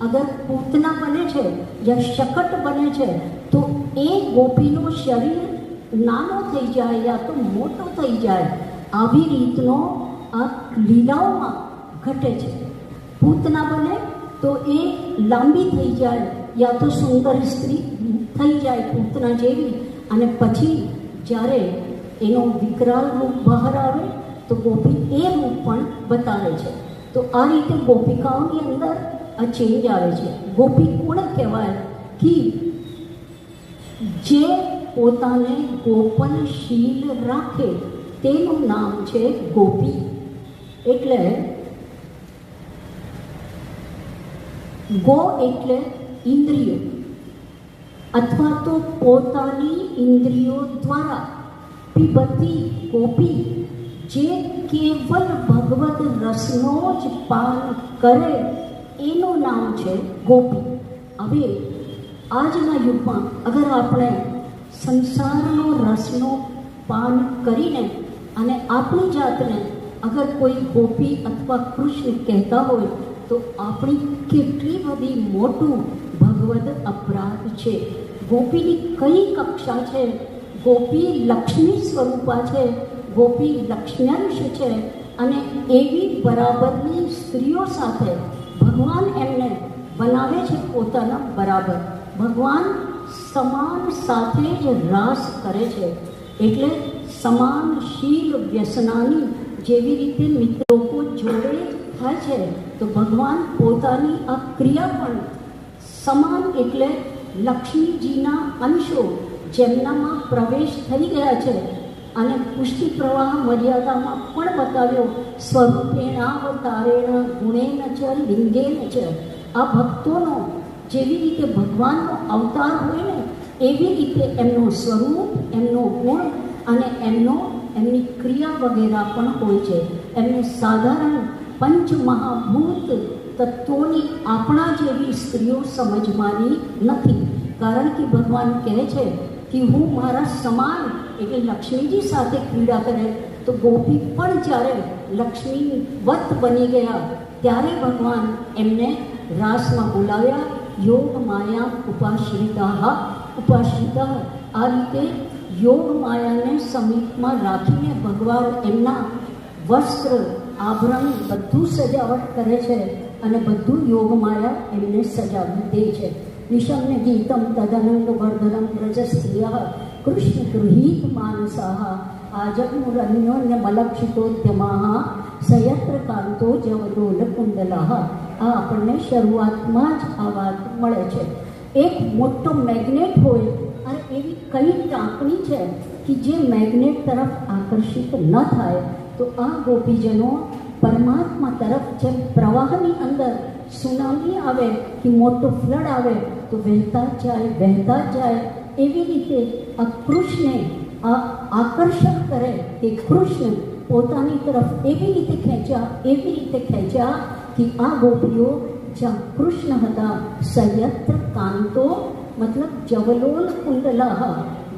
અગર પૂતના બને છે યા શકટ બને છે તો એ ગોપીનું શરીર નાનો થઈ જાય યા તો મોટો થઈ જાય. આવી રીતનો આ લીલાઓમાં ઘટે છે. પૂતના બને તો એ લાંબી થઈ જાય યા તો સુંદર સ્ત્રી થઈ જાય પૂતના જેવી, અને પછી જ્યારે એનો વિકરાળ રૂપ બહાર આવે તો ગોપી એ રૂપ પણ બતાવે છે. તો આ રીતે ગોપિકાઓની અંદર આ ચેન્જ આવે છે. ગોપી કોણ કહેવાય કે જે પોતાને ગોપનશીલ રાખે તેનું નામ છે ગોપી. એટલે ગો એટલે ઇન્દ્રિયો અથવા તો પોતાની ઇન્દ્રિયો દ્વારા પીબતી ગોપી જે કેવલ ભગવદ રસનો જ પાન કરે એનું નામ છે ગોપી. હવે આજના યુગમાં અગર આપણે સંસારનો રસનો પાન કરીને અને આપણી જાતને અગર કોઈ ગોપી અથવા કૃષ્ણ કહેતા હોય તો આપણી કેટલી બધી મોટું ભગવદ અપરાધ છે. ગોપીની કઈ કક્ષા છે? ગોપી લક્ષ્મી સ્વરૂપા છે, ગોપી લક્ષ્મ્યાંશ છે, અને એવી બરાબરની સ્ત્રીઓ સાથે ભગવાન એમને બનાવે છે પોતાના બરાબર. ભગવાન સમાન સાથે જ રાસ કરે છે. એટલે સમાન શીલ વ્યસનાની જેવી રીતે મિત્રો જોડે થાય છે તો ભગવાન પોતાની આ ક્રિયા પણ સમાન, એટલે લક્ષ્મીજીના અંશો જેમનામાં પ્રવેશ થઈ ગયા છે. અને પુષ્ટિ પ્રવાહ મર્યાદામાં પણ બતાવ્યો, સ્વરૂપેણાવતારેણ ગુણેન ચ લિંગેન ચ. આ ભક્તોનો જેવી રીતે ભગવાનનો અવતાર હોય ને એવી રીતે એમનું સ્વરૂપ, એમનો ગુણ અને એમની ક્રિયા વગેરે પણ હોય છે. એમને સાધારણ પંચમહાભૂત તત્વોની આપણા જેવી સ્ત્રીઓ સમજવાની નથી. કારણ કે ભગવાન કહે છે કે હું મારા સમાન, એટલે લક્ષ્મીજી સાથે ક્રીડા કરે. તો ગોપી પણ જ્યારે લક્ષ્મીવત બની ગયા ત્યારે ભગવાન એમને રાસમાં બોલાવ્યા. યોગ માયા ઉપાશ્રિતા. આ રીતે યોગ માયાને સમીપમાં રાખીને ભગવાન એમના વસ્ત્ર આભરણ બધું સજાવટ કરે છે અને બધું યોગ માયા એમને સજાવી દે છે. વિષમ્ય ગીતમ તદનંદ વર્ધનમ વ્રજસ્ત્રિયા કૃષ્ણ ગૃહીત માનસાહ આજગ્મુરન્યોન્ય મલક્ષિતોદ્યમાહ સયત્ર કાંતો જવદોલ કુંડલાહ. આ આપણને શરૂઆતમાં જ આ વાત મળે છે. એક મોટો મેગ્નેટ હોય અને એવી કઈ ટાંકણી છે કે જે મેગ્નેટ તરફ આકર્ષિત ન થાય. તો આ ગોપીજનો પરમાત્મા તરફ જેમ પ્રવાહની અંદર સુનામી આવે કે મોટો ફ્લડ આવે તો વહેતા જાય એવી રીતે આ કૃષ્ણે આ આકર્ષણ કરે તે કૃષ્ણ પોતાની તરફ એવી રીતે ખેંચ્યા કે આ ગોપીઓ જ્યાં કૃષ્ણ હતા સયત્ર કાંતો મતલબ જવલોલ કુંડલાહ.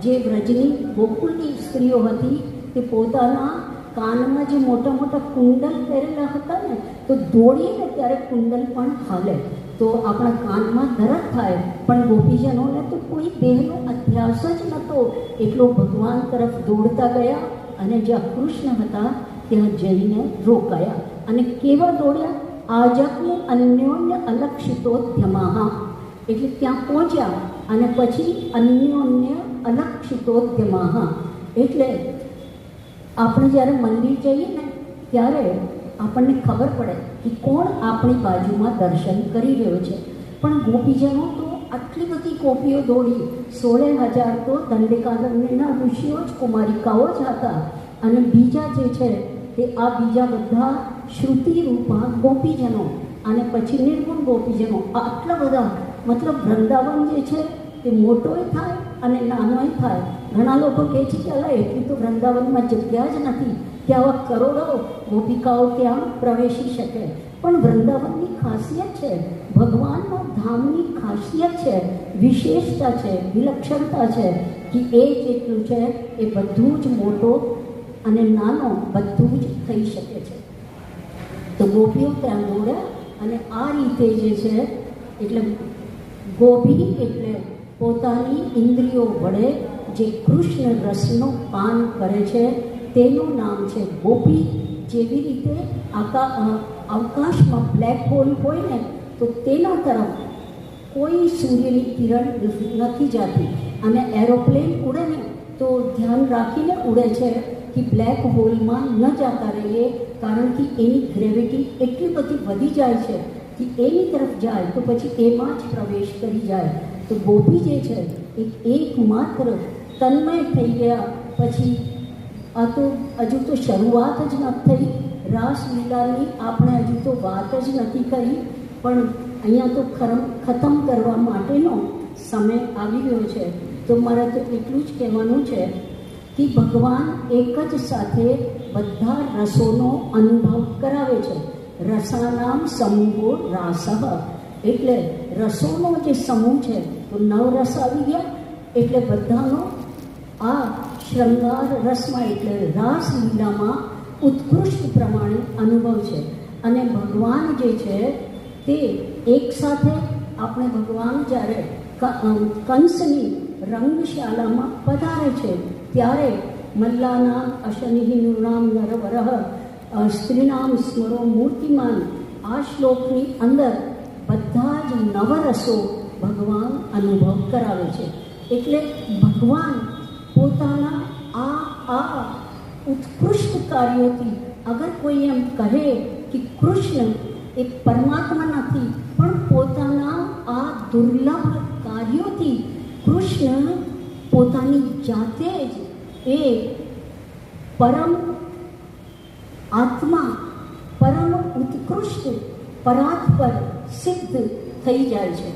જે વ્રજની ગોકુળની સ્ત્રીઓ હતી તે પોતાના કાનમાં જે મોટા મોટા કુંડલ પહેરેલા હતા ને તો દોડીને ત્યારે કુંડલ પણ હાલે તો આપણા કાનમાં દરદ થાય. પણ ગોપીજનોને તો કોઈ દેહનો અભ્યાસ જ નહોતો, એટલો ભગવાન તરફ દોડતા ગયા અને જ્યાં કૃષ્ણ હતા ત્યાં જઈને રોકાયા. અને કેવા દોડ્યા? આજકનું અન્યોન્ય અલક્ષિતોદ્યમાહ. એટલે ત્યાં પહોંચ્યા અને પછી અન્યોન્ય અલક્ષિતોદ્યમાહ. એટલે આપણે જ્યારે મંદિર જઈએ ને ત્યારે આપણને ખબર પડે કે કોણ આપણી બાજુમાં દર્શન કરી રહ્યો છે. પણ ગોપીજનો તો આટલી બધી ગોપીઓ દોડી, 16,000 તો દંડિકારણ્યના ઋષિઓ જ કુમારિકાઓ જ હતા. અને બીજા જે છે તે આ બીજા બધા શ્રુતિરૂપા ગોપીજનો અને પછી નિર્ગુણ ગોપીજનો. આટલા બધા મતલબ વૃંદાવન જે છે તે મોટોય થાય અને નાનોય થાય. ઘણા લોકો કહે છે કે અલા એટલી તો વૃંદાવનમાં જગ્યા જ નથી કે આવા કરોડો ગોપિકાઓ ત્યાં પ્રવેશી શકે. પણ વૃંદાવનની ખાસિયત છે, ભગવાનના ધામની ખાસિયત છે, વિશેષતા છે, વિલક્ષણતા છે કે એ જેટલું છે એ બધું જ મોટો અને નાનો બધું જ થઈ શકે છે. તો ગોપીઓ ત્યાં દોડ્યા અને આ રીતે જે છે એટલે ગોપી એટલે પોતાની ઇન્દ્રિયો વડે જે કૃષ્ણ રસનો પાન કરે છે તેનું નામ છે ગોપી. જેવી રીતે અવકાશમાં બ્લેક હોલ હોય ને તો તેના તરફ કોઈ સૂર્યની કિરણ નથી જતી અને એરોપ્લેન ઉડે ને તો ધ્યાન રાખીને ઉડે છે કે બ્લેક હોલમાં ન જતા રહીએ, કારણ કે એની ગ્રેવિટી એટલી બધી વધી જાય છે કે એની તરફ જાય તો પછી એમાં જ પ્રવેશ કરી જાય. તો ગોપી જે છે એકમાત્ર તન્મય થઈ ગયા. પછી આ તો હજુ તો શરૂઆત જ નથી થઈ રાસલીલાની, આપણે હજુ તો વાત જ નથી કરી. પણ અહીંયા તો ખતમ કરવા માટેનો સમય આવી ગયો છે. તો મારે તો એટલું જ કહેવાનું છે કે ભગવાન એક જ સાથે બધા રસોનો અનુભવ કરાવે છે. રસાનામ સમૂહો રાસઃ, એટલે રસોનો જે સમૂહ છે તો 9 રસ આવી ગયા. એટલે બધાનો આ શૃંગાર રસમાં એટલે રાસલીલામાં ઉત્કૃષ્ટ પ્રમાણે અનુભવ છે. અને ભગવાન જે છે તે એક સાથે આપણે ભગવાન જ્યારે કંસની રંગશાળામાં પધારે છે ત્યારે મલ્લાનામ અશનિહિ નૃણામ નરવરઃ સ્ત્રીનામ સ્મરો મૂર્તિમાન, આ શ્લોકની અંદર બધા જ નવરસો ભગવાન અનુભવ કરાવે છે. એટલે ભગવાન પોતાના આ ઉત્કૃષ્ટ કાર્યોથી, અગર કોઈ એમ કહે કે કૃષ્ણ એ પરમાત્મા નથી, પણ પોતાના આ દુર્લભ કાર્યોથી કૃષ્ણ પોતાની જાતે જ એ પરમ આત્મા, પરમ ઉત્કૃષ્ટ પરાત્પર સિદ્ધ થઈ જાય છે.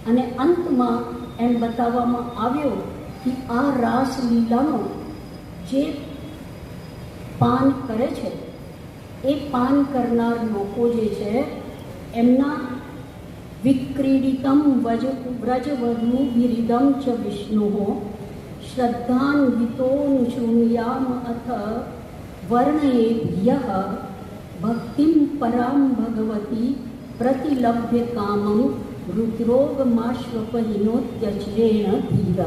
અને અંતમાં એમ બતાવવામાં આવ્યો કે આ રાસલીલાનો જે પાન કરે છે એ પાન કરનાર લોકો જે છે એમના વિક્રીડિતમ વ્રજવધુ વિરિદમ ચ વિષ્ણુ શ્રદ્ધાન્વિતોનુશૃણુયામ અથ વર્ણયેભ્યઃ ભક્તિમ પરામ ભગવતી પ્રતિલભ્ય કામમ રુદ્રોગમાશ્વપહિનોત્યચરેણ ધીર.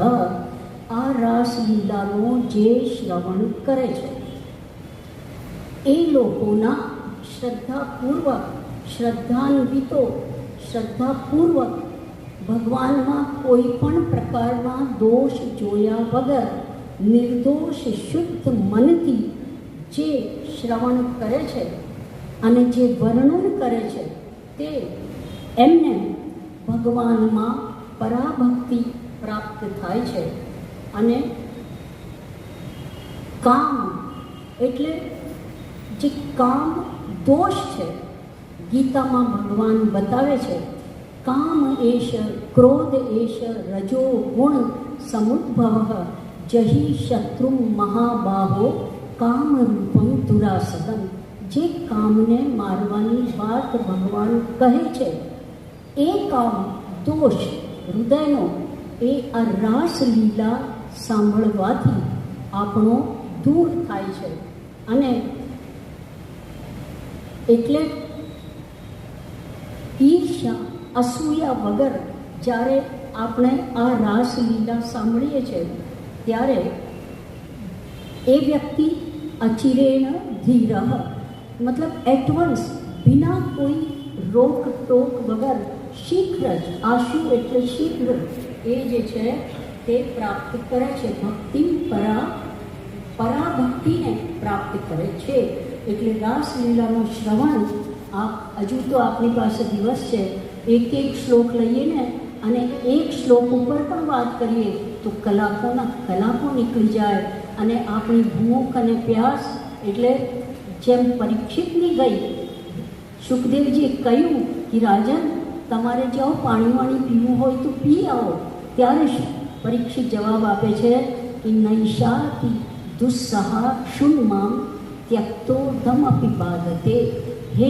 આ રાસલીલાનો જે શ્રવણ કરે છે એ લોકોના શ્રદ્ધાપૂર્વક ભગવાનમાં કોઈ પણ પ્રકારના દોષ જોયા વગર નિર્દોષ શુદ્ધ મનથી જે શ્રવણ કરે છે અને જે વર્ણન કરે છે તે એમને ભગવાનમાં પરાભક્તિ પ્રાપ્ત થાય છે. અને કામ એટલે જે કામ દોષ છે, ગીતામાં ભગવાન બતાવે છે કામ એશ ક્રોધ એશ રજો ગુણ સમુદ્ભવ જહી શત્રુ મહાબાહો કામ રૂપમ દુરાસદમ. જે કામને મારવાની વાત ભગવાન કહે છે એ કામ દોષ હૃદયનો એ આ રાસલીલા સાંભળવાથી આપણો દૂર થાય છે. અને એટલે ઈર્ષ્યા અસૂયા વગર જ્યારે આપણે આ રાસલીલા સાંભળીએ છીએ ત્યારે એ વ્યક્તિ અચિરેણ ધીર, મતલબ એટવન્સ બિના કોઈ રોક ટોક વગર શીઘ્ર જ, આશુ એટલે શીઘ્ર એ જે છે તે પ્રાપ્ત કરે છે. ભક્તિ પરાભક્તિને પ્રાપ્ત કરે છે. એટલે રાસલીલાનું શ્રવણ હજુ તો આપણી પાસે દિવસ છે, એક શ્લોક લઈએ ને અને એક શ્લોક ઉપર પણ વાત કરીએ તો કલાકોના કલાકો નીકળી જાય. અને આપણી ભૂખ અને પ્યાસ, એટલે જેમ પરીક્ષિતની ગઈ, સુખદેવજીએ કહ્યું કે રાજન તમારે જાઓ પાણી પીવું હોય તો પી આવો. ત્યારે પરીક્ષિત જવાબ આપે છે કે નૈષાતિ દુસ્સહા શુન્મામ ત્યક્તો દમપી બાધતે. હે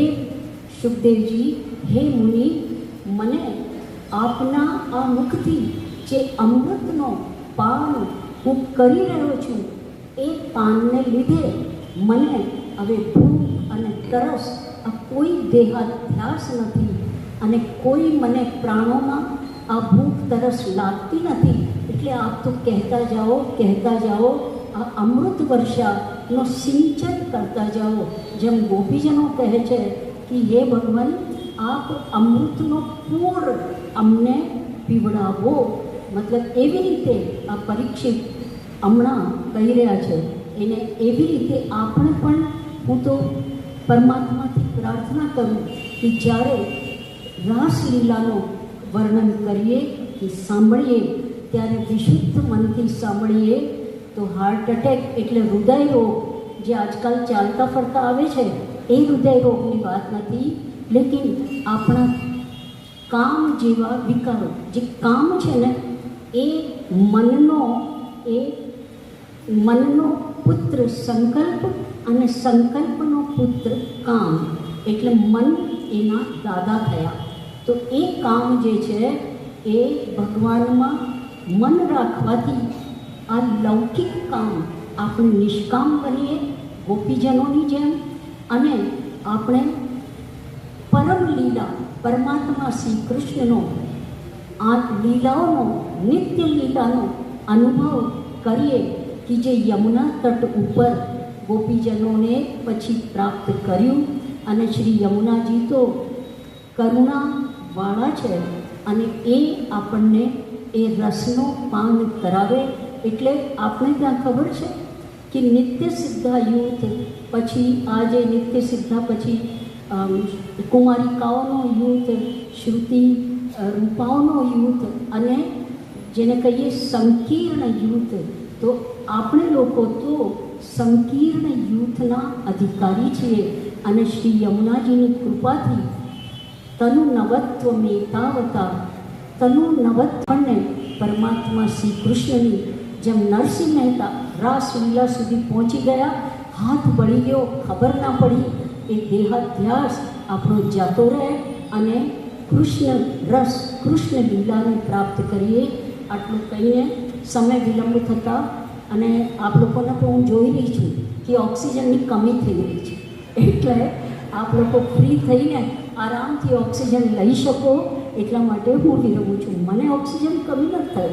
સુખદેવજી, હે મુનિ, મને આપના આ મુખથી જે અમૃતનો પાન હું કરી રહ્યો છું એ પાનને લીધે મને હવે ભૂખ અને તરસ આ કોઈ દેહાધ્યાસ નથી અને કોઈ મને પ્રાણોમાં આ ભૂખ તરસ લાગતી નથી. એટલે આપ તો કહેતા જાઓ આ અમૃત વર્ષાનો સિંચન કરતા જાઓ. જેમ ગોપીજનો કહે છે કે હે ભગવાન, આપ અમૃતનો પૂર અમને પીવડાવો. મતલબ એવી રીતે આ પરીક્ષિત હમણાં કહી રહ્યા છે એને એવી રીતે આપણે પણ, હું તો પરમાત્માથી પ્રાર્થના કરું કે જ્યારે રાસલીલાનું વર્ણન કરીએ કે સાંભળીએ ત્યારે વિશુદ્ધ મનથી સાંભળીએ તો હાર્ટ એટેક એટલે હૃદય રોગ જે આજકાલ ચાલતા ફરતા આવે છે એ હૃદય રોગની વાત નથી, લેકિન આપણા કામ જેવા વિકારો, જે કામ છે ને એ મનનો પુત્ર સંકલ્પ અને સંકલ્પનો પુત્ર કામ, એટલે મન એના દાદા થયા. તો એ કામ જે છે એ ભગવાનમાં મન રાખવાથી આ લૌકિક કામ આપણે નિષ્કામ બનીએ ગોપીજનોની જેમ, અને આપણે પરમ લીલા પરમાત્મા શ્રી કૃષ્ણનો આ લીલાઓનો નિત્ય લીલાનો અનુભવ કરીએ કે જે યમુના તટ ઉપર ગોપીજનોને પછી પ્રાપ્ત કર્યું. અને શ્રી યમુનાજી તો કરુણાવાળા છે અને એ આપણને એ રસનો પાન કરાવે. એટલે આપણે ત્યાં ખબર છે કે નિત્ય સિદ્ધા યુથ પછી આ જે નિત્ય સિદ્ધા પછી કુમારિકાઓનો યુથ, શ્રુતિ રૂપાઓનો યુથ અને જેને કહીએ સંકીર્ણ યુથ. તો આપણે લોકો તો સંકીર્ણ યુથના અધિકારી છીએ. અને શ્રી યમુનાજીની કૃપાથી તનુ નવત્વ મેતાવતા તનુ નવત્વને પરમાત્મા શ્રી કૃષ્ણની જેમ નરસિંહ મહેતા રાસલીલા સુધી પહોંચી ગયા, હાથ બળી ગયો, ખબર ના પડી, એ દેહાધ્યાસ આપણો જતો રહે અને કૃષ્ણ રસ કૃષ્ણ લીલાને પ્રાપ્ત કરીએ. આટલું કહીને સમય વિલંબ થતાં અને આપ લોકોને પણ હું જોઈ રહી છું કે ઓક્સિજનની કમી થઈ રહી છે, એટલે આપ લોકો ફ્રી થઈને આરામથી ઓક્સિજન લઈ શકો એટલા માટે હું વિરમું છું. મને ઓક્સિજન કમી નથી થઈ.